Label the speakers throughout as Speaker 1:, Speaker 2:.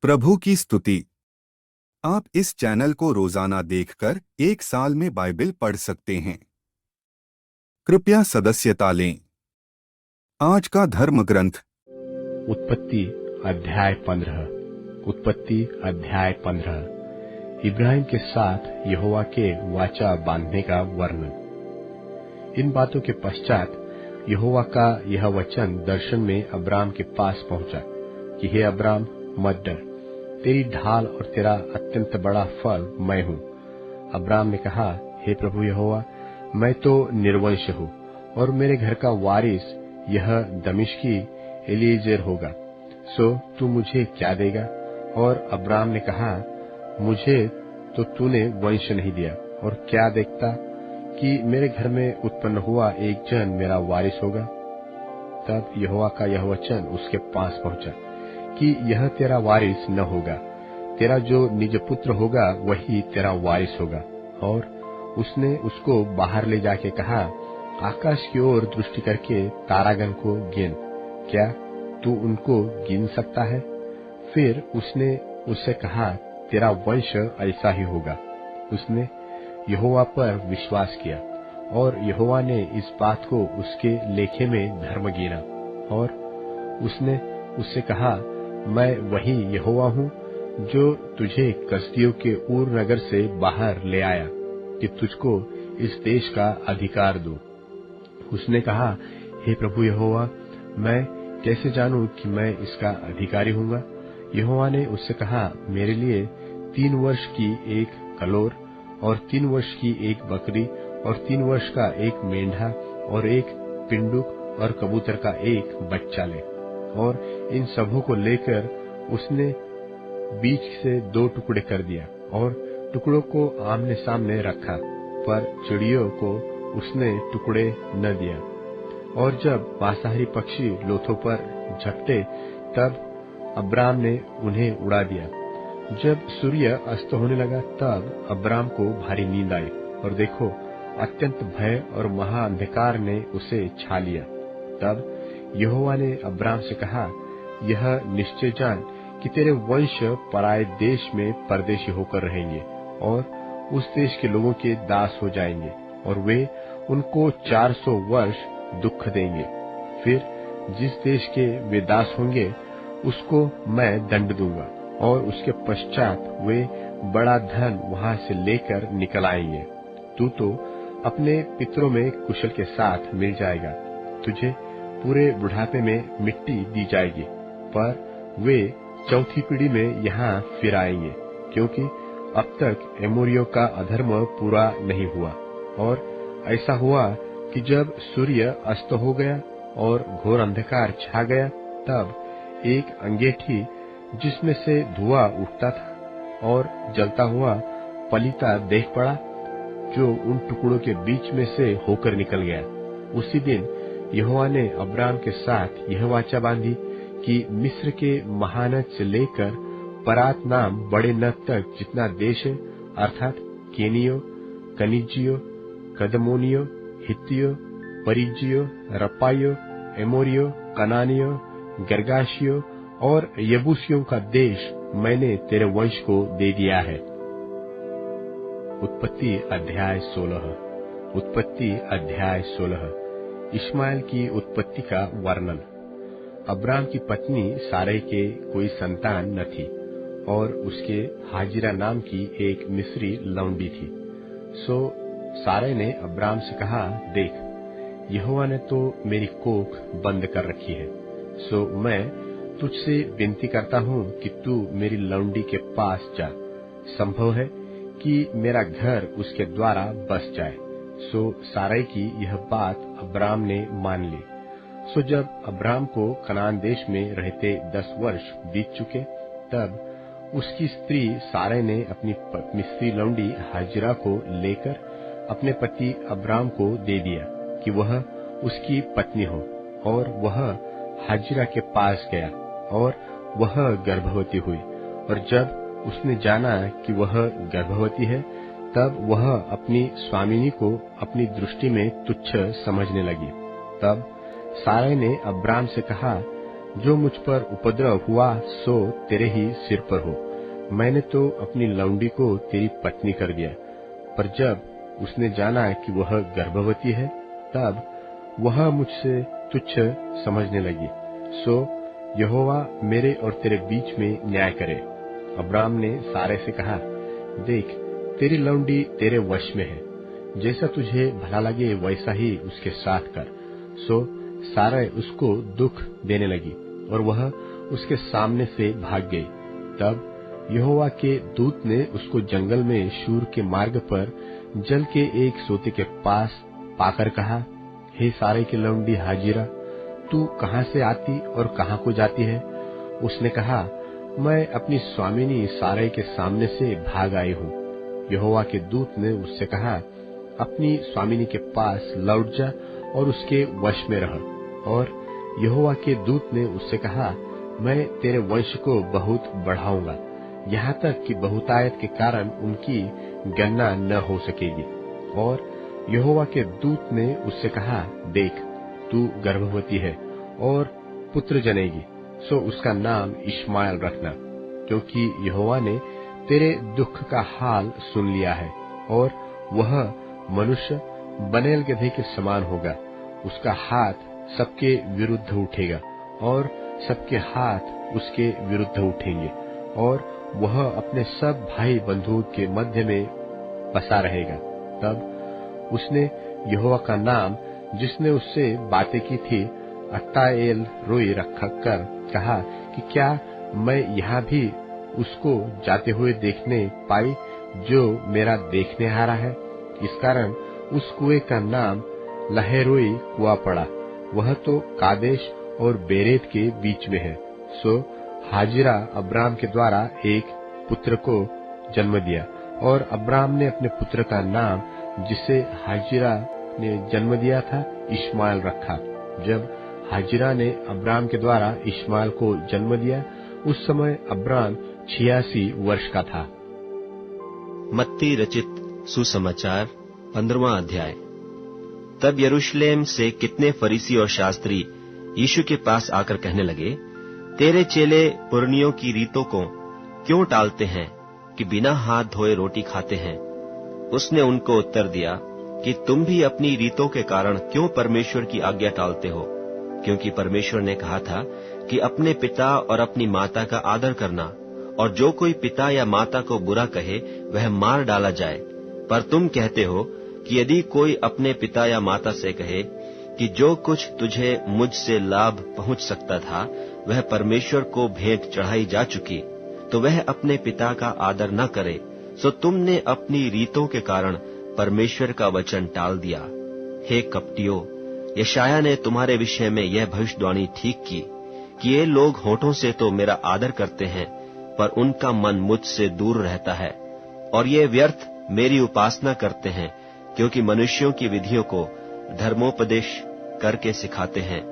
Speaker 1: प्रभु की स्तुति। आप इस चैनल को रोजाना देखकर 1 साल में बाइबल पढ़ सकते हैं। कृपया सदस्यता लें। आज का धर्म ग्रंथ
Speaker 2: उत्पत्ति अध्याय 15। उत्पत्ति अध्याय 15 इब्राहिम के साथ यहोवा के वाचा बांधने का वर्णन। इन बातों के पश्चात यहोवा का यह वचन दर्शन में अब्राम के पास पहुंचा कि हे अब्राम, मत डर, तेरी ढाल और तेरा अत्यंत बड़ा फल मैं हूँ। अब्राम ने कहा, हे प्रभु यहोवा, मैं तो निर्वंश हूँ और मेरे घर का वारिस यह दमिश्की एलीजेर होगा, सो तू मुझे क्या देगा? और अब्राम ने कहा, मुझे तो तूने वंश नहीं दिया, और क्या देखता कि मेरे घर में उत्पन्न हुआ एक जन मेरा वारिस होगा। तब यहोवा का यह वचन उसके पास पहुंचा कि यह तेरा वारिस न होगा, तेरा जो निज पुत्र होगा वही तेरा वारिस होगा। और उसने उसको बाहर ले जाके कहा, आकाश की ओर दृष्टि करके तारागण को गिन, क्या तू उनको गिन सकता है? फिर उसने उससे कहा, तेरा वंश ऐसा ही होगा। उसने यहोवा पर विश्वास किया और यहोवा ने इस बात को उसके लेखे में धर्म गिना। और उसने उससे कहा, मैं वही यहोवा हूँ जो तुझे कसदियों के ऊर नगर से बाहर ले आया कि तुझको इस देश का अधिकार दूं। उसने कहा, हे प्रभु यहोवा, मैं कैसे जानूं कि मैं इसका अधिकारी हूँगा? यहोवा ने उससे कहा, मेरे लिए 3 वर्ष की एक कलोर और 3 वर्ष की एक बकरी और 3 वर्ष का एक मेंढा और एक पिंडुक और कबूतर का एक बच्चा ले। और इन सबों को लेकर उसने बीच से 2 टुकड़े कर दिया और टुकड़ों को आमने सामने रखा, पर चिड़ियों को उसने टुकड़े न दिया। और जब मांसाहारी पक्षी लोथों पर झपटे तब अब्राम ने उन्हें उड़ा दिया। जब सूर्य अस्त होने लगा तब अब्राम को भारी नींद आई, और देखो, अत्यंत भय और महा अंधकार ने उसे छा लिया। तब यहोवा ने अब्राम से कहा, यह निश्चय जान कि तेरे वंश पराये देश में परदेशी होकर रहेंगे और उस देश के लोगों के दास हो जाएंगे, और वे उनको 400 वर्ष दुख देंगे। फिर जिस देश के वे दास होंगे उसको मैं दंड दूंगा, और उसके पश्चात वे बड़ा धन वहां से लेकर निकल आएंगे। तू तो अपने पितरों में कुशल के साथ मिल जाएगा। तुझे पूरे बुढ़ापे में मिट्टी दी जाएगी, पर वे 4थी पीढ़ी में यहाँ फिर आएंगे, क्योंकि अब तक एमोरियों का अधर्म पूरा नहीं हुआ। और ऐसा हुआ कि जब सूर्य अस्त हो गया और घोर अंधकार छा गया, तब एक अंगीठी जिसमें से धुआं उठता था और जलता हुआ पलीता देख पड़ा, जो उन टुकड़ों के बीच में से होकर निकल गया। उसी दिन यहोवा ने अब्राम के साथ यह वाचा बांधी कि मिस्र के महानद से लेकर परात नाम बड़े नद तक जितना देश है, अर्थात केनियो, कनिजियो, कदमोनियो, हित्तियो, परिजियो, रपाइयो, एमोरियो, कनानियो, गर्गाशियो और यबूसियों का देश मैंने तेरे वंश को दे दिया है। उत्पत्ति अध्याय 16। उत्पत्ति अध्याय 16 इश्माएल की उत्पत्ति का वर्णन। अब्राम की पत्नी सारै के कोई संतान न थी, और उसके हाजिरा नाम की एक मिस्री लौंडी थी। सो सारै ने अब्राम से कहा, देख, यहोवा ने तो मेरी कोख बंद कर रखी है, सो मैं तुझसे विनती करता हूँ कि तू मेरी लौंडी के पास जा। संभव है कि मेरा घर उसके द्वारा बस जाए। सो सारै की यह बात अब्राम ने मान ली। सो जब अब्राम को कनान देश में रहते 10 वर्ष बीत चुके, तब उसकी स्त्री सारै ने अपनी मिस्री लौंडी हाजिरा को लेकर अपने पति अब्राम को दे दिया कि वह उसकी पत्नी हो। और वह हाजिरा के पास गया और वह गर्भवती हुई। और जब उसने जाना कि वह गर्भवती है, तब वह अपनी स्वामिनी को अपनी दृष्टि में तुच्छ समझने लगी। तब सारै ने अब्राम से कहा, जो मुझ पर उपद्रव हुआ सो तेरे ही सिर पर हो। मैंने तो अपनी लौंडी को तेरी पत्नी कर दिया, पर जब उसने जाना कि वह गर्भवती है, तब वह मुझसे तुच्छ समझने लगी। सो यहोवा मेरे और तेरे बीच में न्याय करे। अब्राम ने सारे से कहा, देख, तेरी लौंडी तेरे वश में है, जैसा तुझे भला लगे वैसा ही उसके साथ कर। सो सारै उसको दुख देने लगी और वह उसके सामने से भाग गई। तब यहोवा के दूत ने उसको जंगल में शूर के मार्ग पर जल के एक सोते के पास पाकर कहा, हे सारै की लौंडी हाजिरा, तू कहाँ से आती और कहाँ को जाती है? उसने कहा, मैं अपनी स्वामिनी सारै के सामने से भाग आई हूँ। यहोवा के दूत ने उससे कहा, अपनी स्वामिनी के पास लौट जा और उसके वश में रह। और यहोवा के दूत ने उससे कहा, मैं तेरे वंश को बहुत बढ़ाऊंगा, यहाँ तक कि बहुतायत के कारण उनकी गणना न हो सकेगी। और यहोवा के दूत ने उससे कहा, देख, तू गर्भवती है और पुत्र जनेगी, सो उसका नाम इश्माएल रखना, क्योंकि यहोवा ने तेरे दुख का हाल सुन लिया है। और वह मनुष्य बनेल गधे के समान होगा। उसका हाथ सबके विरुद्ध उठेगा और सबके हाथ उसके विरुद्ध उठेंगे, और वह अपने सब भाई बंधुओं के मध्य में बसा रहेगा। तब उसने यहोवा का नाम, जिसने उससे बातें की थी, अत्ताएल रोई रखकर कहा कि क्या मैं यहाँ भी उसको जाते हुए देखने पाई जो मेरा देखने हारा है? इस कारण उस कुएं का नाम लहेरोई कुआं पड़ा। वह तो कादेश और बेरेत के बीच में है। सो हाजिरा अब्राम के द्वारा एक पुत्र को जन्म दिया, और अब्राम ने अपने पुत्र का नाम, जिसे हाजिरा ने जन्म दिया था, इश्माएल रखा। जब हाजिरा ने अब्राम के द्वारा इश्माएल को जन्म दिया, उस समय अब्राम 86 वर्ष का था।
Speaker 3: मत्ती रचित सुसमाचार 15वां अध्याय। तब यरूशलेम से कितने फरीसी और शास्त्री यीशु के पास आकर कहने लगे, तेरे चेले पुरनियों की रीतों को क्यों टालते हैं कि बिना हाथ धोए रोटी खाते हैं? उसने उनको उत्तर दिया कि तुम भी अपनी रीतों के कारण क्यों परमेश्वर की आज्ञा टालते हो? क्योंकि परमेश्वर ने कहा था कि अपने पिता और अपनी माता का आदर करना, और जो कोई पिता या माता को बुरा कहे वह मार डाला जाए। पर तुम कहते हो कि यदि कोई अपने पिता या माता से कहे कि जो कुछ तुझे मुझसे लाभ पहुंच सकता था वह परमेश्वर को भेंट चढ़ाई जा चुकी, तो वह अपने पिता का आदर न करे, सो तुमने अपनी रीतों के कारण परमेश्वर का वचन टाल दिया। हे कपटियों, यशायाह ने तुम्हारे विषय में यह भविष्यवाणी ठीक की कि ये लोग होठों से तो मेरा आदर करते हैं, पर उनका मन मुझसे दूर रहता है, और ये व्यर्थ मेरी उपासना करते हैं, क्योंकि मनुष्यों की विधियों को धर्मोपदेश करके सिखाते हैं।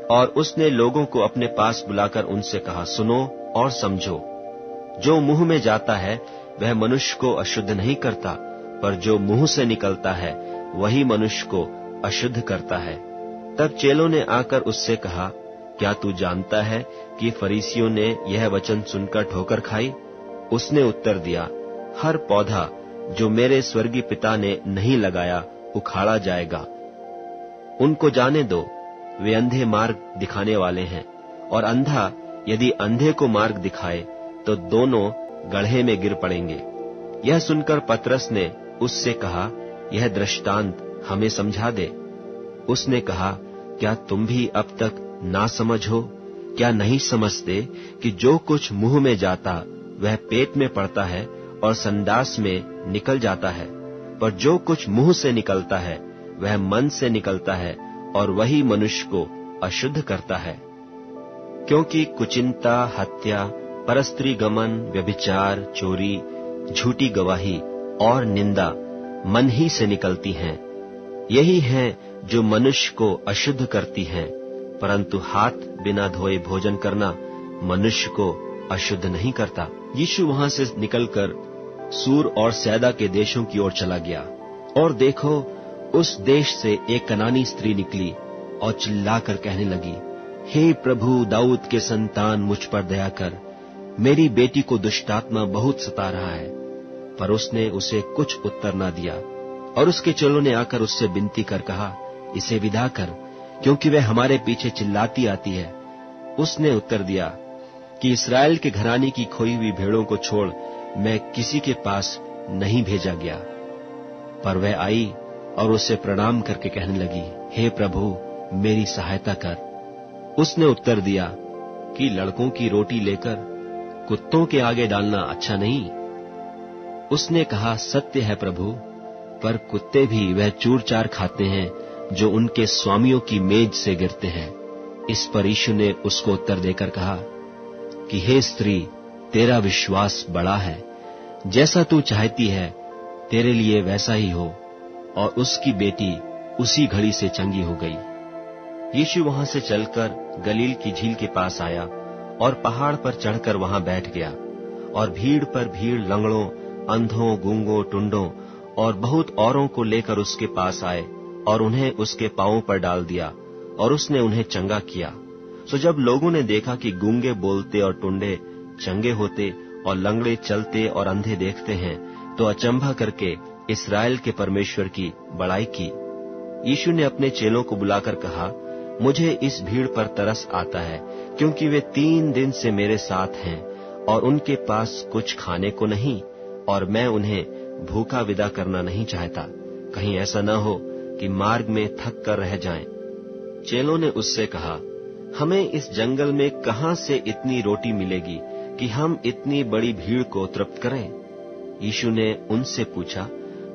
Speaker 3: और उसने लोगों को अपने पास बुलाकर उनसे कहा, सुनो और समझो। जो मुंह में जाता है वह मनुष्य को अशुद्ध नहीं करता, पर जो मुंह से निकलता है वही मनुष्य को अशुद्ध करता है। तब चेलों ने आकर उससे कहा, क्या तू जानता है कि फरीसियों ने यह वचन सुनकर ठोकर खाई? उसने उत्तर दिया, हर पौधा जो मेरे स्वर्गीय पिता ने नहीं लगाया उखाड़ा जाएगा। उनको जाने दो, वे अंधे मार्ग दिखाने वाले हैं, और अंधा यदि अंधे को मार्ग दिखाए तो दोनों गड्ढे में गिर पड़ेंगे। यह सुनकर पतरस ने उससे कहा, यह दृष्टांत हमें समझा दे। उसने कहा, क्या तुम भी अब तक ना समझ हो? क्या नहीं समझते कि जो कुछ मुंह में जाता वह पेट में पड़ता है और संडास में निकल जाता है, पर जो कुछ मुंह से निकलता है वह मन से निकलता है, और वही मनुष्य को अशुद्ध करता है। क्योंकि कुचिंता, हत्या, परस्त्री गमन, व्यभिचार, चोरी, झूठी गवाही और निंदा मन ही से निकलती हैं। यही हैं जो मनुष्य को अशुद्ध करती हैं, परंतु हाथ बिना धोए भोजन करना मनुष्य को अशुद्ध नहीं करता। यीशु वहां से निकलकर सूर और सैदा के देशों की ओर चला गया, और देखो, उस देश से एक कनानी स्त्री निकली और चिल्लाकर कहने लगी, हे प्रभु, दाऊद के संतान, मुझ पर दया कर, मेरी बेटी को दुष्टात्मा बहुत सता रहा है। पर उसने उसे कुछ उत्तर न दिया। और उसके चेलों ने आकर उससे विनती कर कहा, इसे विदा कर, क्योंकि वह हमारे पीछे चिल्लाती आती है। उसने उत्तर दिया कि इस्राएल के घराने की खोई हुई भेड़ों को छोड़ मैं किसी के पास नहीं भेजा गया। पर वह आई और उसे प्रणाम करके कहने लगी, हे प्रभु, मेरी सहायता कर। उसने उत्तर दिया कि लड़कों की रोटी लेकर कुत्तों के आगे डालना अच्छा नहीं। उसने कहा, सत्य है प्रभु, पर कुत्ते भी वह चूर चार खाते हैं जो उनके स्वामियों की मेज से गिरते हैं। इस पर यीशु ने उसको उत्तर देकर कहा कि हे स्त्री, तेरा विश्वास बड़ा है, जैसा तू चाहती है तेरे लिए वैसा ही हो। और उसकी बेटी उसी घड़ी से चंगी हो गई। यीशु वहां से चलकर गलील की झील के पास आया और पहाड़ पर चढ़कर वहां बैठ गया। और भीड़ पर भीड़ लंगड़ों, अंधों, गूंगों, टुंडों और बहुत औरों को लेकर उसके पास आए और उन्हें उसके पांवों पर डाल दिया और उसने उन्हें चंगा किया। सो जब लोगों ने देखा कि गूंगे बोलते और टुंडे चंगे होते और लंगड़े चलते और अंधे देखते हैं, तो अचंभा करके इस्राएल के परमेश्वर की बड़ाई की। यीशु ने अपने चेलों को बुलाकर कहा, मुझे इस भीड़ पर तरस आता है, क्योंकि वे 3 दिन से मेरे साथ हैं और उनके पास कुछ खाने को नहीं, और मैं उन्हें भूखा विदा करना नहीं चाहता, कहीं ऐसा न हो कि मार्ग में थक कर रह जाएं। चेलों ने उससे कहा, हमें इस जंगल में कहां से इतनी रोटी मिलेगी कि हम इतनी बड़ी भीड़ को तृप्त करें? यीशु ने उनसे पूछा,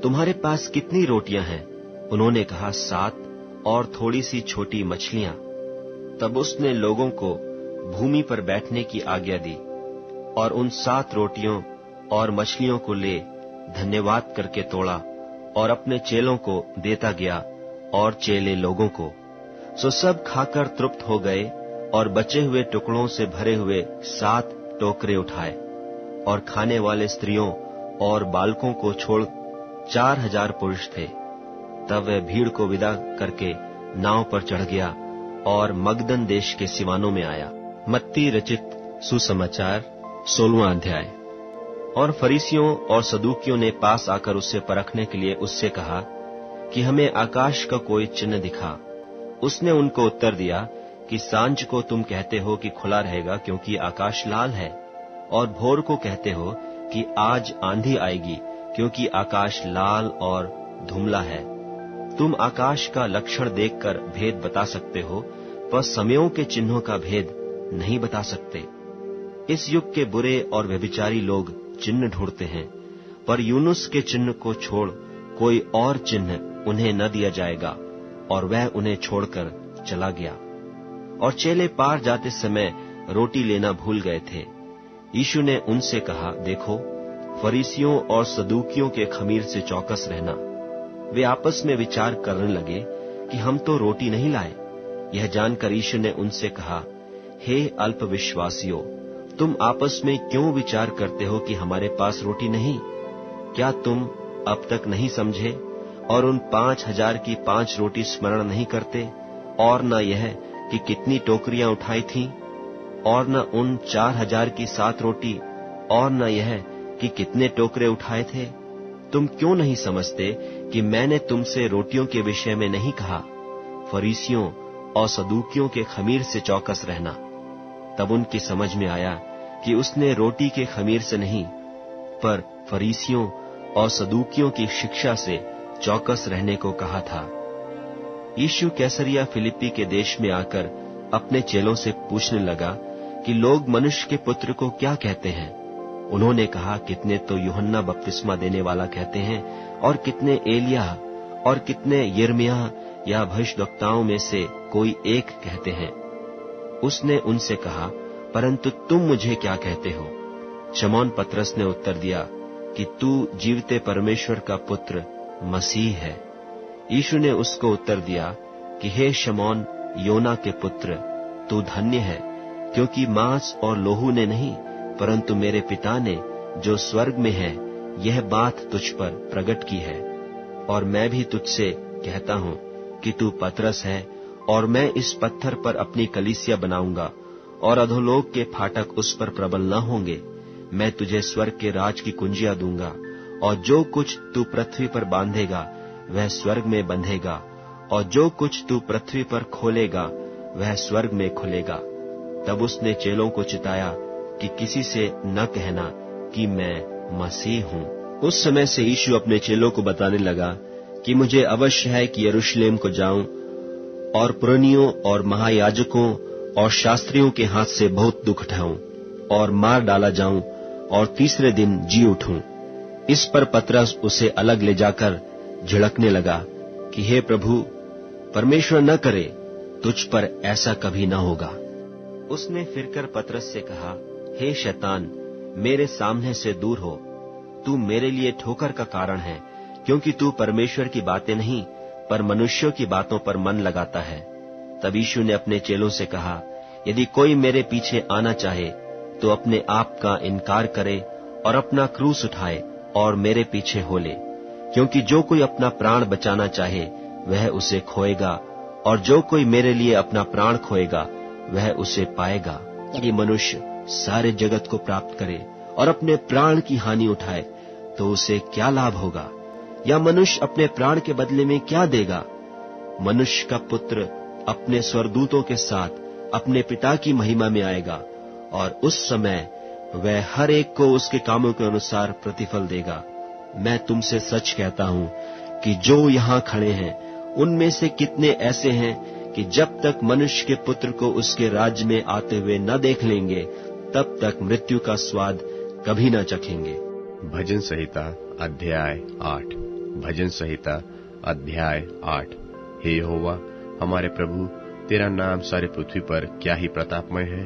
Speaker 3: तुम्हारे पास कितनी रोटियां हैं? उन्होंने कहा, 7 और थोड़ी सी छोटी मछलियां। तब उसने लोगों को भूमि पर बैठने की आज्ञा दी और उन 7 रोटियों और मछलियों को ले धन्यवाद करके तोड़ा और अपने चेलों को देता गया और चेले लोगों को। सो सब खाकर तृप्त हो गए और बचे हुए टुकड़ों से भरे हुए 7 टोकरे उठाए। और खाने वाले स्त्रियों और बालकों को छोड़ 4000 पुरुष थे। तब वह भीड़ को विदा करके नाव पर चढ़ गया और मगदन देश के सिवानों में आया। मत्ती रचित सुसमाचार 16वां अध्याय। और फरीसियों और सदूकियों ने पास आकर उससे परखने के लिए उससे कहा कि हमें आकाश का कोई चिन्ह दिखा। उसने उनको उत्तर दिया कि सांझ को तुम कहते हो कि खुला रहेगा क्योंकि आकाश लाल है, और भोर को कहते हो कि आज आंधी आएगी क्योंकि आकाश लाल और धुंधला है। तुम आकाश का लक्षण देखकर भेद बता सकते हो, पर समयों के चिन्हों का भेद नहीं बता सकते। इस युग के बुरे और व्यभिचारी लोग चिन्ह ढूंढते हैं, पर यूनुस के चिन्ह को छोड़ कोई और चिन्ह उन्हें न दिया जाएगा। और वह उन्हें छोड़कर चला गया। और चेले पार जाते समय रोटी लेना भूल गए थे। यीशु ने उनसे कहा, देखो, फरीसियों और सदूकियों के खमीर से चौकस रहना। वे आपस में विचार करने लगे कि हम तो रोटी नहीं लाए। यह जानकर यीशु ने उनसे कहा, हे अल्पविश्वासियों, तुम आपस में क्यों विचार करते हो कि हमारे पास रोटी नहीं? क्या तुम अब तक नहीं समझे और उन 5000 की 5 रोटी स्मरण नहीं करते? और न यह कि कितनी टोकरियां उठाई थीं? और न उन 4000 की 7 रोटी? और न यह कि कितने टोकरे उठाए थे? तुम क्यों नहीं समझते कि मैंने तुमसे रोटियों के विषय में नहीं कहा? फरीसियों और सदूकियों के खमीर से चौकस रहना। तब उनकी समझ में आया कि उसने रोटी के खमीर से नहीं, पर फरीसियों और सदूकियों की शिक्षा से चौकस रहने को कहा था। यीशु कैसरिया फिलिप्पी के देश में आकर अपने चेलों से पूछने लगा कि लोग मनुष्य के पुत्र को क्या कहते हैं? उन्होंने कहा, कितने तो यूहन्ना बपतिस्मा देने वाला कहते हैं, और कितने एलिय्याह, और कितने यिर्मयाह या भविष्यद्वक्ताओं में से कोई एक कहते हैं। उसने उनसे कहा, परंतु तुम मुझे क्या कहते हो? शमौन पतरस ने उत्तर दिया कि तू जीवते परमेश्वर का पुत्र मसीह है। यीशु ने उसको उत्तर दिया कि हे शमौन, योना के पुत्र, तू धन्य है, क्योंकि मांस और लोहू ने नहीं, परंतु मेरे पिता ने जो स्वर्ग में है यह बात तुझ पर प्रकट की है। और मैं भी तुझसे कहता हूं कि तू पतरस है, और मैं इस पत्थर पर अपनी कलीसिया बनाऊंगा और अधोलोक के फाटक उस पर प्रबल न होंगे। मैं तुझे स्वर्ग के राज की कुंजियां दूंगा, और जो कुछ तू पृथ्वी पर बांधेगा वह स्वर्ग में बंधेगा, और जो कुछ तू पृथ्वी पर खोलेगा वह स्वर्ग में खुलेगा। तब उसने चेलों को चिताया कि किसी से न कहना कि मैं मसीह हूँ। उस समय से यीशु अपने चेलों को बताने लगा कि मुझे अवश्य है कि यरूशलेम को जाऊं और पुरनियों और महायाजकों और शास्त्रियों के हाथ से बहुत दुख उठाऊं और मार डाला जाऊं और तीसरे दिन जी उठूं। इस पर पतरस उसे अलग ले जाकर झिड़कने लगा कि हे प्रभु, परमेश्वर न करे, तुझ पर ऐसा कभी न होगा। उसने फिरकर पतरस से कहा, हे शैतान, मेरे सामने से दूर हो, तू मेरे लिए ठोकर का कारण है, क्योंकि तू परमेश्वर की बातें नहीं पर मनुष्यों की बातों पर मन लगाता है। तब यीशु ने अपने चेलों से कहा, यदि कोई मेरे पीछे आना चाहे तो अपने आप का इनकार करे और अपना क्रूस उठाए और मेरे पीछे हो ले। क्योंकि जो कोई अपना प्राण बचाना चाहे वह उसे खोएगा, और जो कोई मेरे लिए अपना प्राण खोएगा वह उसे पाएगा। यदि मनुष्य सारे जगत को प्राप्त करे और अपने प्राण की हानि उठाए तो उसे क्या लाभ होगा? या मनुष्य अपने प्राण के बदले में क्या देगा? मनुष्य का पुत्र अपने स्वर्गदूतों के साथ अपने पिता की महिमा में आएगा, और उस समय वह हर एक को उसके कामों के अनुसार प्रतिफल देगा। मैं तुमसे सच कहता हूं कि जो यहां खड़े हैं उनमें से कितने ऐसे हैं कि जब तक मनुष्य के पुत्र को उसके राज्य में आते हुए न देख लेंगे, तब तक मृत्यु का स्वाद कभी न चखेंगे।
Speaker 2: भजन संहिता अध्याय 8। भजन संहिता अध्याय 8। हे यहोवा हमारे प्रभु, तेरा नाम सारे पृथ्वी पर क्या ही प्रतापमय है।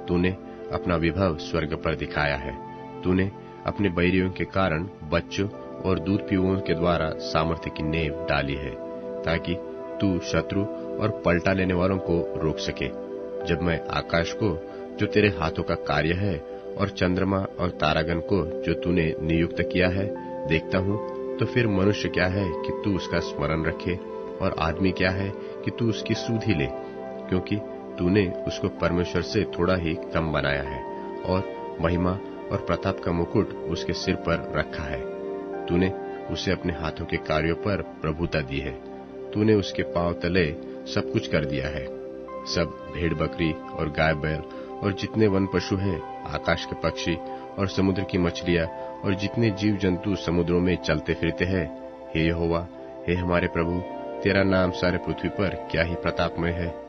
Speaker 2: तूने अपना विभव स्वर्ग पर दिखाया है। तूने अपने बैरियों के कारण बच्चों और दूध पीवों के द्वारा सामर्थ्य की नींव डाली है, ताकि तू शत्रु और पलटा लेने वालों को रोक सके। जब मैं आकाश को, जो तेरे हाथों का कार्य है, और चंद्रमा और तारागण को, जो तूने नियुक्त किया है, देखता हूँ, तो फिर मनुष्य क्या है कि तू उसका स्मरण रखे, और आदमी क्या है कि तू उसकी सुध ही ले। क्योंकि तूने उसको परमेश्वर से थोड़ा ही कम बनाया है, और महिमा और प्रताप का मुकुट उसके सिर पर रखा है। तूने उसे अपने हाथों के कार्यों पर प्रभुता दी है। तूने उसके पांव तले सब कुछ कर दिया है। सब भेड़ बकरी और गाय बैल और जितने वन पशु हैं, आकाश के पक्षी और समुद्र की मछलियां और जितने जीव जंतु समुद्रों में चलते फिरते हैं। हे यहोवा, हे हमारे प्रभु, तेरा नाम सारे पृथ्वी पर क्या ही प्रतापमय है।